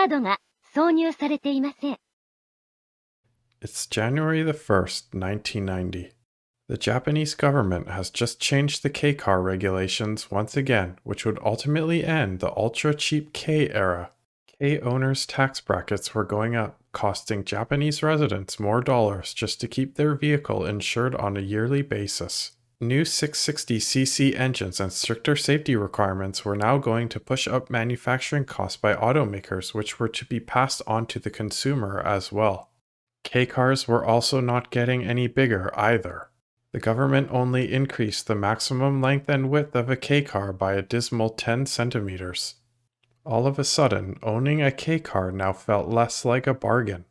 カードが挿入されていません。It's January the 1st, 1990. The Japanese government has just changed the Kei car regulations once again, which would ultimately end the ultra-cheap Kei era. Kei owners' tax brackets were going up, costing Japanese residents more dollars just to keep their vehicle insured on a yearly basis. New 660cc engines and stricter safety requirements were now going to push up manufacturing costs by automakers, which were to be passed on to the consumer as well. Kei cars were also not getting any bigger either. The government only increased the maximum length and width of a Kei car by a dismal 10 centimeters. All of a sudden, owning a Kei car now felt less like a bargain.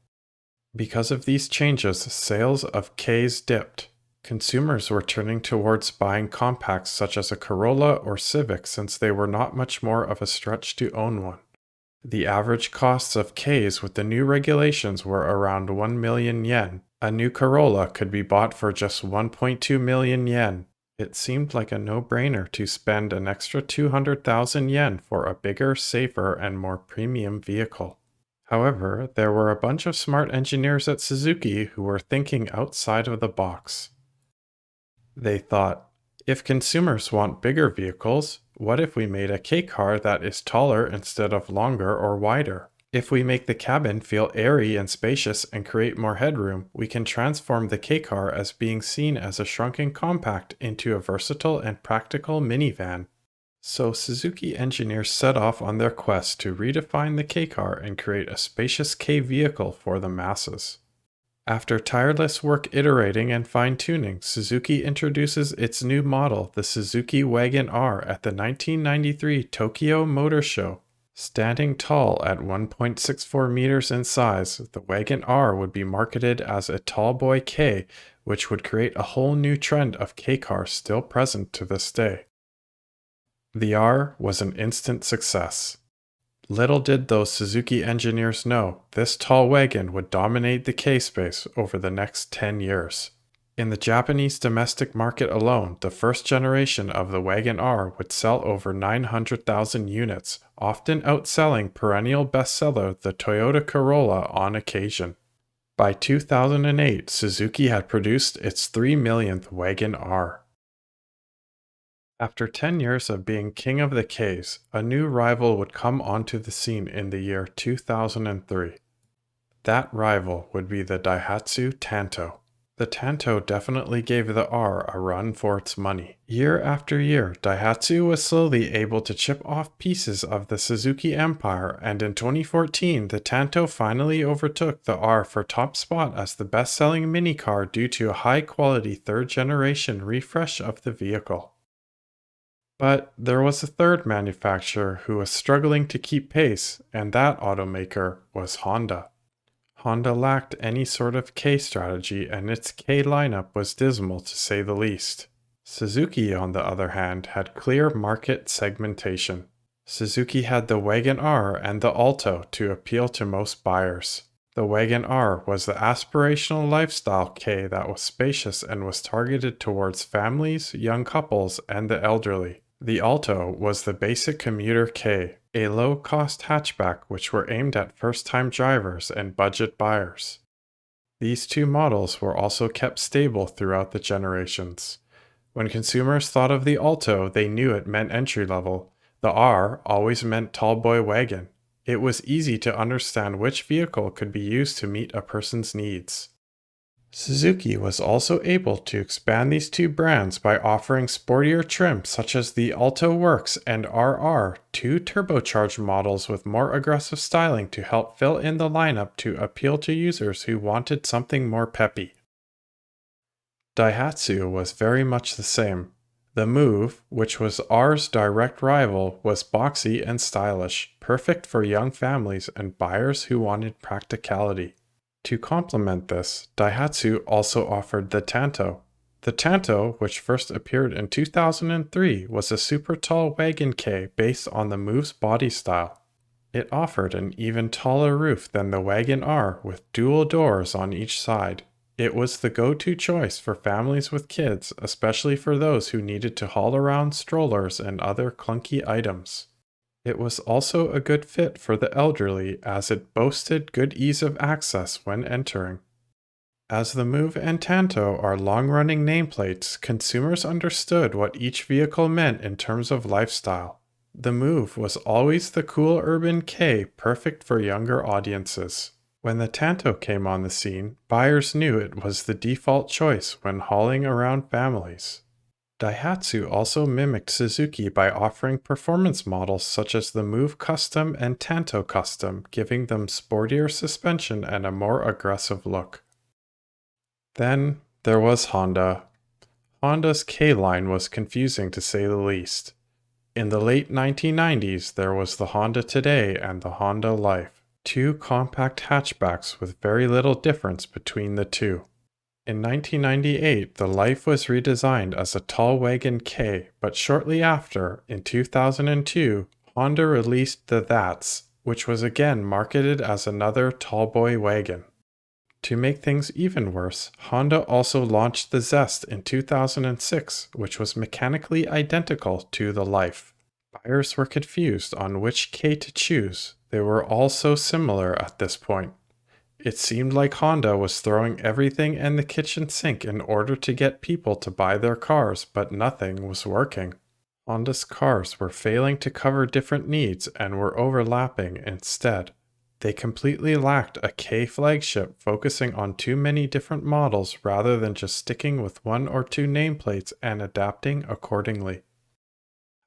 Because of these changes, sales of Keis dipped. Consumers were turning towards buying compacts such as a Corolla or Civic since they were not much more of a stretch to own one. The average costs of Keis with the new regulations were around 1 million yen. A new Corolla could be bought for just 1.2 million yen. It seemed like a no-brainer to spend an extra 200,000 yen for a bigger, safer, and more premium vehicle. However, there were a bunch of smart engineers at Suzuki who were thinking outside of the box. They thought, if consumers want bigger vehicles, what if we made a Kei car that is taller instead of longer or wider? If we make the cabin feel airy and spacious and create more headroom, we can transform the Kei car as being seen as a shrunken compact into a versatile and practical minivan. So Suzuki engineers set off on their quest to redefine the Kei car and create a spacious Kei vehicle for the masses. After tireless work iterating and fine-tuning, Suzuki introduces its new model, the Suzuki Wagon R, at the 1993 Tokyo Motor Show. Standing tall at 1.64 meters in size, the Wagon R would be marketed as a tallboy Kei, which would create a whole new trend of Kei cars still present to this day. The R was an instant success. Little did those Suzuki engineers know, this tall wagon would dominate the Kei space over the next 10 years. In the Japanese domestic market alone, the first generation of the Wagon R would sell over 900,000 units, often outselling perennial bestseller the Toyota Corolla on occasion. By 2008, Suzuki had produced its 3 millionth Wagon R. After 10 years of being king of the Keis, a new rival would come onto the scene in the year 2003. That rival would be the Daihatsu Tanto. The Tanto definitely gave the R a run for its money. Year after year, Daihatsu was slowly able to chip off pieces of the Suzuki empire, and in 2014, the Tanto finally overtook the R for top spot as the best-selling minicar due to a high-quality third-generation refresh of the vehicle. But there was a third manufacturer who was struggling to keep pace, and that automaker was Honda. Honda lacked any sort of Kei strategy, and its Kei lineup was dismal to say the least. Suzuki, on the other hand, had clear market segmentation. Suzuki had the Wagon R and the Alto to appeal to most buyers. The Wagon R was the aspirational lifestyle Kei that was spacious and was targeted towards families, young couples, and the elderly. The Alto was the basic commuter Kei, a low-cost hatchback which were aimed at first-time drivers and budget buyers. These two models were also kept stable throughout the generations. When consumers thought of the Alto, they knew it meant entry-level. The R always meant tallboy wagon. It was easy to understand which vehicle could be used to meet a person's needs. Suzuki was also able to expand these two brands by offering sportier trim such as the Alto Works and RR, two turbocharged models with more aggressive styling to help fill in the lineup to appeal to users who wanted something more peppy. Daihatsu was very much the same. The Move, which was R's direct rival, was boxy and stylish, perfect for young families and buyers who wanted practicality. To complement this, Daihatsu also offered the Tanto. The Tanto, which first appeared in 2003, was a super tall wagon Kei based on the Move's body style. It offered an even taller roof than the Wagon R with dual doors on each side. It was the go-to choice for families with kids, especially for those who needed to haul around strollers and other clunky items. It was also a good fit for the elderly as it boasted good ease of access when entering. As the Move and Tanto are long-running nameplates, consumers understood what each vehicle meant in terms of lifestyle. The Move was always the cool urban Kei, perfect for younger audiences. When the Tanto came on the scene, buyers knew it was the default choice when hauling around families. Daihatsu also mimicked Suzuki by offering performance models such as the Move Custom and Tanto Custom, giving them sportier suspension and a more aggressive look. Then there was Honda. Honda's Kei line was confusing to say the least. In the late 1990s, there was the Honda Today and the Honda Life, two compact hatchbacks with very little difference between the two. In 1998, the Life was redesigned as a tall wagon Kei, but shortly after, in 2002, Honda released the That's, which was again marketed as another tallboy wagon. To make things even worse, Honda also launched the Zest in 2006, which was mechanically identical to the Life. Buyers were confused on which Kei to choose. They were all so similar at this point. It seemed like Honda was throwing everything in the kitchen sink in order to get people to buy their cars, but nothing was working. Honda's cars were failing to cover different needs and were overlapping instead. They completely lacked a Kei flagship focusing on too many different models rather than just sticking with one or two nameplates and adapting accordingly.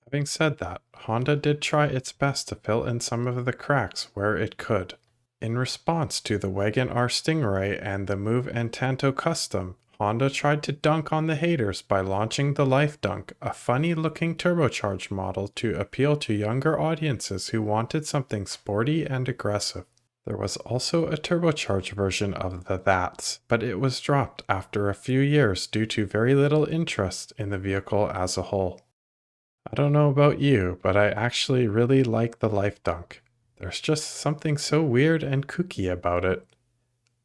Having said that, Honda did try its best to fill in some of the cracks where it could. In response to the Wagon R Stingray and the Move and Tanto Custom, Honda tried to dunk on the haters by launching the Life Dunk, a funny-looking turbocharged model to appeal to younger audiences who wanted something sporty and aggressive. There was also a turbocharged version of the That's, but it was dropped after a few years due to very little interest in the vehicle as a whole. I don't know about you, but I actually really like the Life Dunk. There's just something so weird and kooky about it.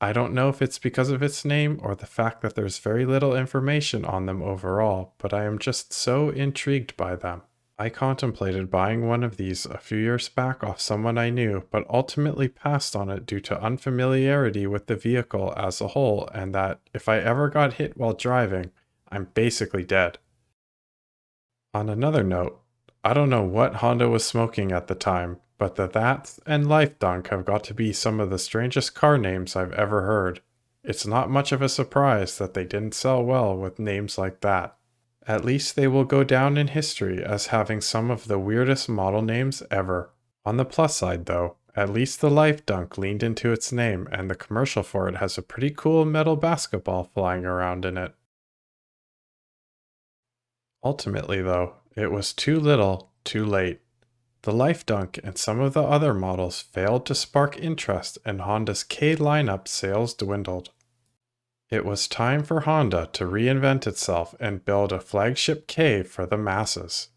I don't know if it's because of its name or the fact that there's very little information on them overall, but I am just so intrigued by them. I contemplated buying one of these a few years back off someone I knew, but ultimately passed on it due to unfamiliarity with the vehicle as a whole and that if I ever got hit while driving, I'm basically dead. On another note, I don't know what Honda was smoking at the time, but the That's and Life Dunk have got to be some of the strangest car names I've ever heard. It's not much of a surprise that they didn't sell well with names like that. At least they will go down in history as having some of the weirdest model names ever. On the plus side though, at least the Life Dunk leaned into its name and the commercial for it has a pretty cool metal basketball flying around in it. Ultimately though, it was too little, too late. The Life Dunk and some of the other models failed to spark interest and Honda's Kei lineup sales dwindled. It was time for Honda to reinvent itself and build a flagship Kei for the masses.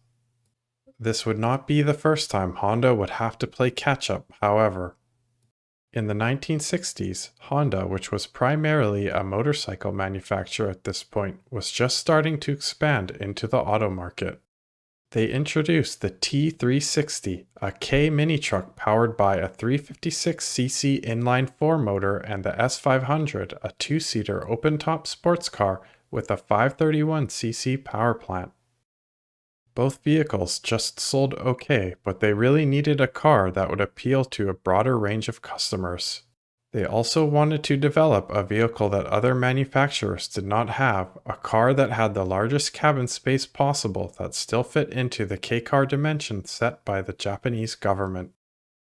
This would not be the first time Honda would have to play catch-up, however. In the 1960s, Honda, which was primarily a motorcycle manufacturer at this point, was just starting to expand into the auto market. They introduced the T360, a Kei mini truck powered by a 356cc inline-4 motor, and the S500, a two-seater open-top sports car with a 531cc power plant. Both vehicles just sold okay, but they really needed a car that would appeal to a broader range of customers. They also wanted to develop a vehicle that other manufacturers did not have, a car that had the largest cabin space possible that still fit into the Kei car dimensions set by the Japanese government.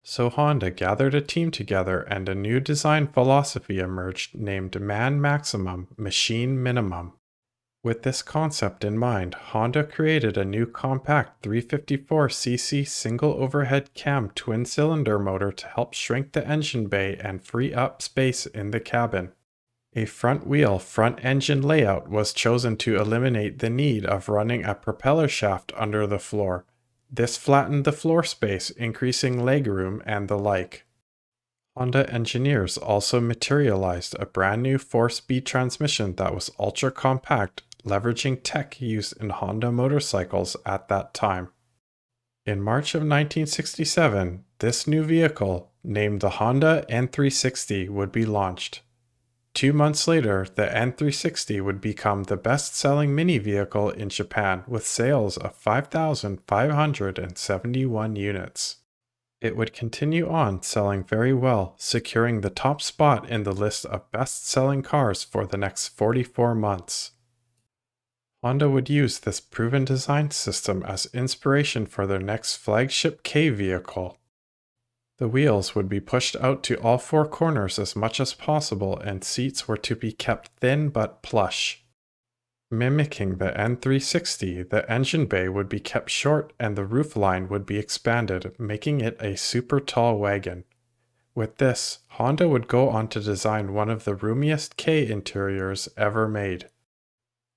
So Honda gathered a team together and a new design philosophy emerged named Man Maximum, Machine Minimum. With this concept in mind, Honda created a new compact 354cc single overhead cam twin-cylinder motor to help shrink the engine bay and free up space in the cabin. A front-wheel, front-engine layout was chosen to eliminate the need of running a propeller shaft under the floor. This flattened the floor space, increasing legroom and the like. Honda engineers also materialized a brand new 4-speed transmission that was ultra-compact, leveraging tech used in Honda motorcycles at that time. In March of 1967, this new vehicle, named the Honda N360, would be launched. 2 months later, the N360 would become the best-selling mini vehicle in Japan with sales of 5,571 units. It would continue on selling very well, securing the top spot in the list of best-selling cars for the next 44 months. Honda would use this proven design system as inspiration for their next flagship Kei vehicle. The wheels would be pushed out to all four corners as much as possible, and seats were to be kept thin but plush. Mimicking the N360, the engine bay would be kept short and the roofline would be expanded, making it a super tall wagon. With this, Honda would go on to design one of the roomiest Kei interiors ever made.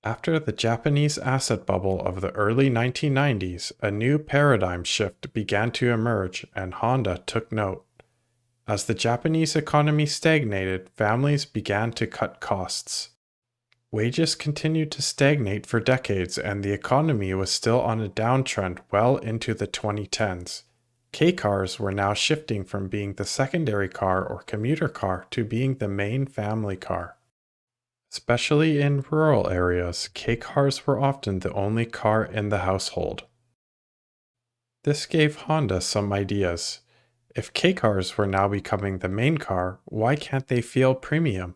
After the Japanese asset bubble of the early 1990s, a new paradigm shift began to emerge, and Honda took note. As the Japanese economy stagnated, families began to cut costs. Wages continued to stagnate for decades, and the economy was still on a downtrend well into the 2010s. Kei cars were now shifting from being the secondary car or commuter car to being the main family car. Especially in rural areas, Kei cars were often the only car in the household. This gave Honda some ideas. If Kei cars were now becoming the main car, why can't they feel premium?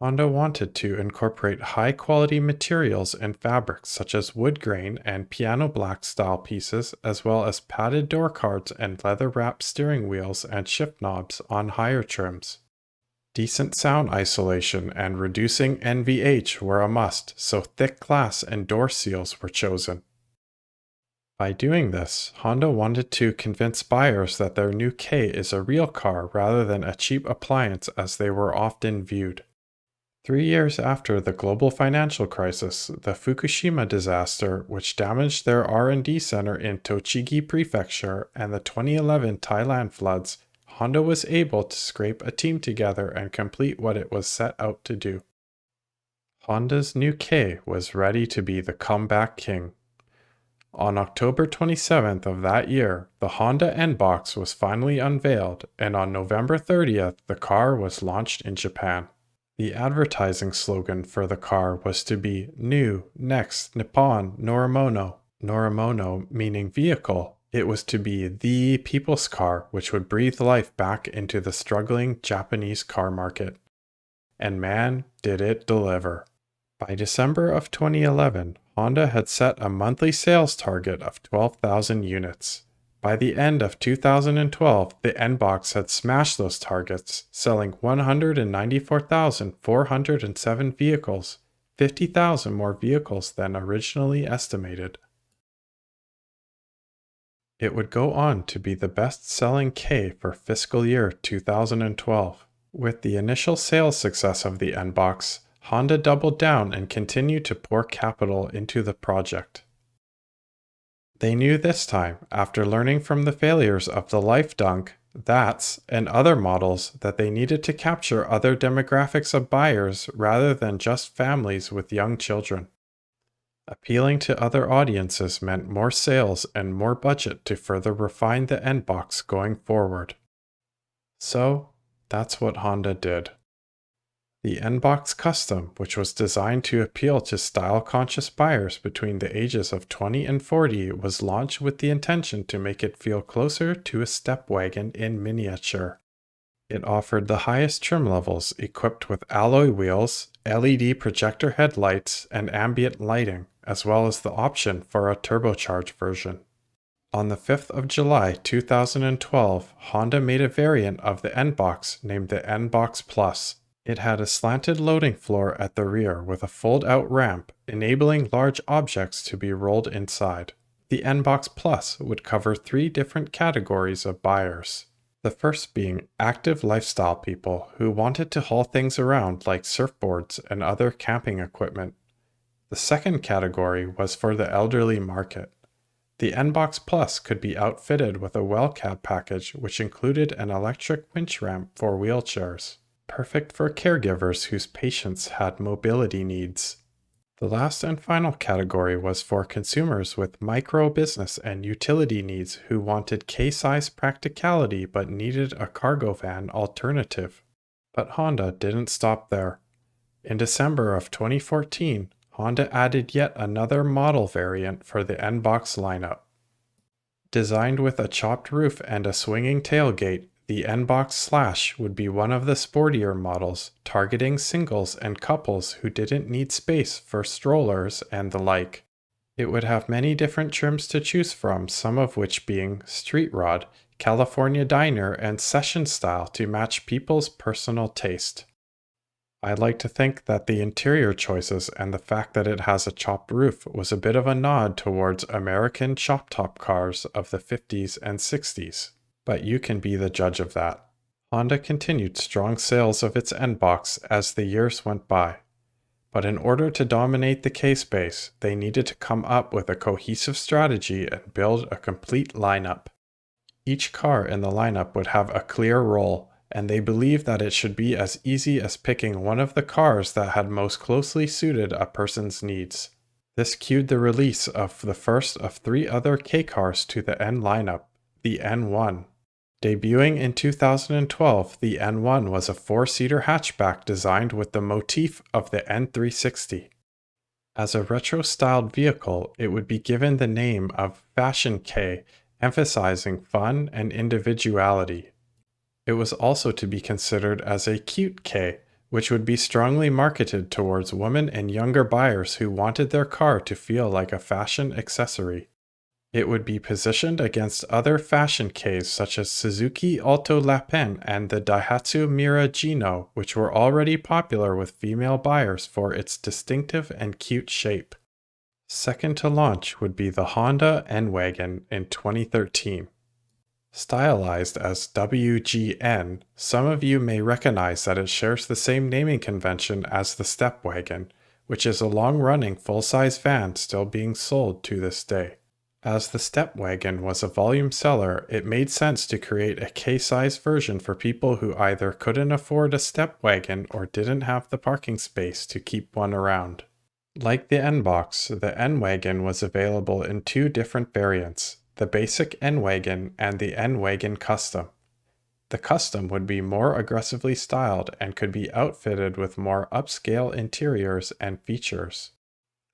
Honda wanted to incorporate high-quality materials and fabrics such as wood grain and piano black style pieces, as well as padded door cards and leather-wrapped steering wheels and shift knobs on higher trims. Decent sound isolation and reducing NVH were a must, so thick glass and door seals were chosen. By doing this, Honda wanted to convince buyers that their new Kei is a real car rather than a cheap appliance as they were often viewed. 3 years after the global financial crisis, the Fukushima disaster, which damaged their R&D center in Tochigi Prefecture, and the 2011 Thailand floods, Honda was able to scrape a team together and complete what it was set out to do. Honda's new Kei was ready to be the comeback king. On October 27th of that year, the Honda N-Box was finally unveiled, and on November 30th, the car was launched in Japan. The advertising slogan for the car was to be New, Next, Nippon, Norimono. Norimono meaning vehicle. It was to be the people's car, which would breathe life back into the struggling Japanese car market. And man, did it deliver. By December of 2011, Honda had set a monthly sales target of 12,000 units. By the end of 2012, the N-Box had smashed those targets, selling 194,407 vehicles, 50,000 more vehicles than originally estimated. It would go on to be the best-selling Kei for fiscal year 2012. With the initial sales success of the N-Box, Honda doubled down and continued to pour capital into the project. They knew this time, after learning from the failures of the Life Dunk, That's, and other models, that they needed to capture other demographics of buyers rather than just families with young children. Appealing to other audiences meant more sales and more budget to further refine the N-Box going forward. So, that's what Honda did. The N-Box Custom, which was designed to appeal to style-conscious buyers between the ages of 20 and 40, was launched with the intention to make it feel closer to a step wagon in miniature. It offered the highest trim levels, equipped with alloy wheels, LED projector headlights, and ambient lighting, as well as the option for a turbocharged version. On the 5th of July 2012, Honda made a variant of the N-Box named the N-Box Plus. It had a slanted loading floor at the rear with a fold-out ramp, enabling large objects to be rolled inside. The N-Box Plus would cover 3 different categories of buyers. The first being active lifestyle people who wanted to haul things around like surfboards and other camping equipment. The second category was for the elderly market. The N-Box Plus could be outfitted with a well cab package which included an electric winch ramp for wheelchairs, perfect for caregivers whose patients had mobility needs. The last and final category was for consumers with micro business and utility needs who wanted Kei-size practicality but needed a cargo van alternative. But Honda didn't stop there. In December of 2014, Honda added yet another model variant for the N-Box lineup. Designed with a chopped roof and a swinging tailgate, the N-Box Slash would be one of the sportier models, targeting singles and couples who didn't need space for strollers and the like. It would have many different trims to choose from, some of which being street rod, California diner, and session style to match people's personal taste. I like to think that the interior choices and the fact that it has a chopped roof was a bit of a nod towards American chop-top cars of the 50s and 60s. But you can be the judge of that. Honda continued strong sales of its N-Box as the years went by. But in order to dominate the Kei space, they needed to come up with a cohesive strategy and build a complete lineup. Each car in the lineup would have a clear role, and they believed that it should be as easy as picking one of the cars that had most closely suited a person's needs. This cued the release of the first of 3 other Kei cars to the N lineup, the N1. Debuting in 2012, the N1 was a 4-seater hatchback designed with the motif of the N360. As a retro-styled vehicle, it would be given the name of Fashion Kei, emphasizing fun and individuality. It was also to be considered as a cute Kei, which would be strongly marketed towards women and younger buyers who wanted their car to feel like a fashion accessory. It would be positioned against other fashion Keis such as Suzuki Alto Lapin and the Daihatsu Mira Gino, which were already popular with female buyers for its distinctive and cute shape. Second to launch would be the Honda N-WGN in 2013. Stylized as WGN, some of you may recognize that it shares the same naming convention as the Step Wagon, which is a long-running full-size van still being sold to this day. As the Step Wagon was a volume seller, it made sense to create a Kei-size version for people who either couldn't afford a Step Wagon or didn't have the parking space to keep one around. Like the N-Box, the N-WGN was available in 2 different variants, the basic N-WGN and the N-WGN Custom. The Custom would be more aggressively styled and could be outfitted with more upscale interiors and features.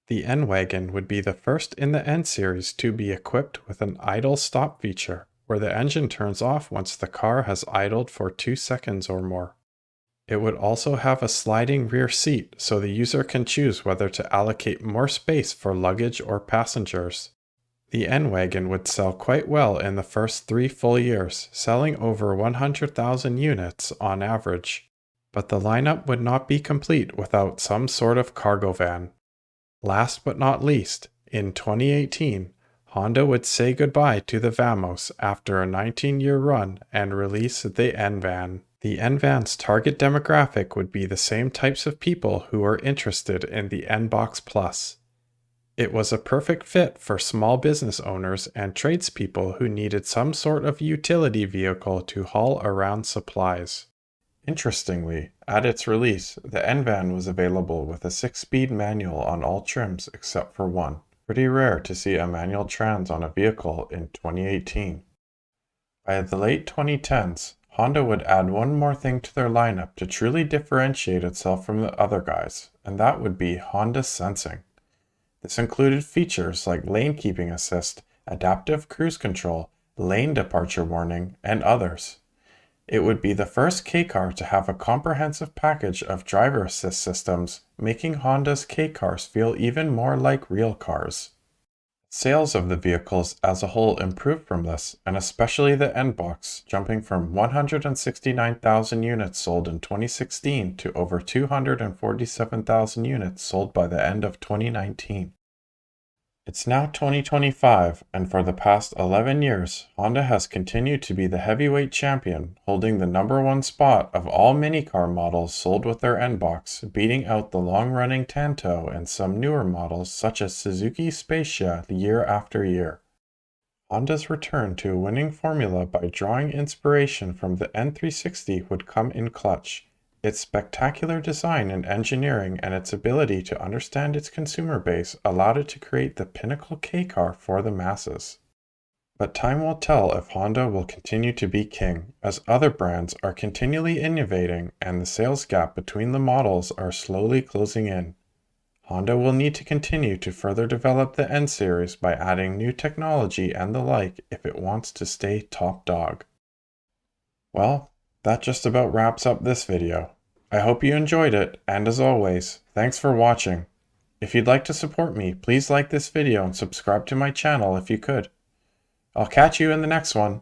The N-WGN would be the first in the N-Series to be equipped with an idle stop feature, where the engine turns off once the car has idled for 2 seconds or more. It would also have a sliding rear seat, so the user can choose whether to allocate more space for luggage or passengers. The N-WGN would sell quite well in the first 3 full years, selling over 100,000 units on average. But the lineup would not be complete without some sort of cargo van. Last but not least, in 2018, Honda would say goodbye to the Vamos after a 19-year run and release the NVAN. The NVAN's target demographic would be the same types of people who are interested in the N-Box Plus. It was a perfect fit for small business owners and tradespeople who needed some sort of utility vehicle to haul around supplies. Interestingly, at its release, the NVAN was available with a 6-speed manual on all trims except for one. Pretty rare to see a manual trans on a vehicle in 2018. By the late 2010s, Honda would add one more thing to their lineup to truly differentiate itself from the other guys, and that would be Honda Sensing. This included features like lane keeping assist, adaptive cruise control, lane departure warning, and others. It would be the first Kei car to have a comprehensive package of driver assist systems, making Honda's Kei cars feel even more like real cars. Sales of the vehicles as a whole improved from this, and especially the N-Box, jumping from 169,000 units sold in 2016 to over 247,000 units sold by the end of 2019. It's now 2025, and for the past 11 years, Honda has continued to be the heavyweight champion, holding the #1 spot of all minicar models sold with their N-Box, beating out the long-running Tanto and some newer models such as Suzuki Spacia year after year. Honda's return to a winning formula by drawing inspiration from the N360 would come in clutch, Its spectacular design and engineering and its ability to understand its consumer base allowed it to create the pinnacle Kei car for the masses. But time will tell if Honda will continue to be king, as other brands are continually innovating and the sales gap between the models are slowly closing in. Honda will need to continue to further develop the N series by adding new technology and the like if it wants to stay top dog. Well, that just about wraps up this video. I hope you enjoyed it, and as always, thanks for watching. If you'd like to support me, please like this video and subscribe to my channel if you could. I'll catch you in the next one.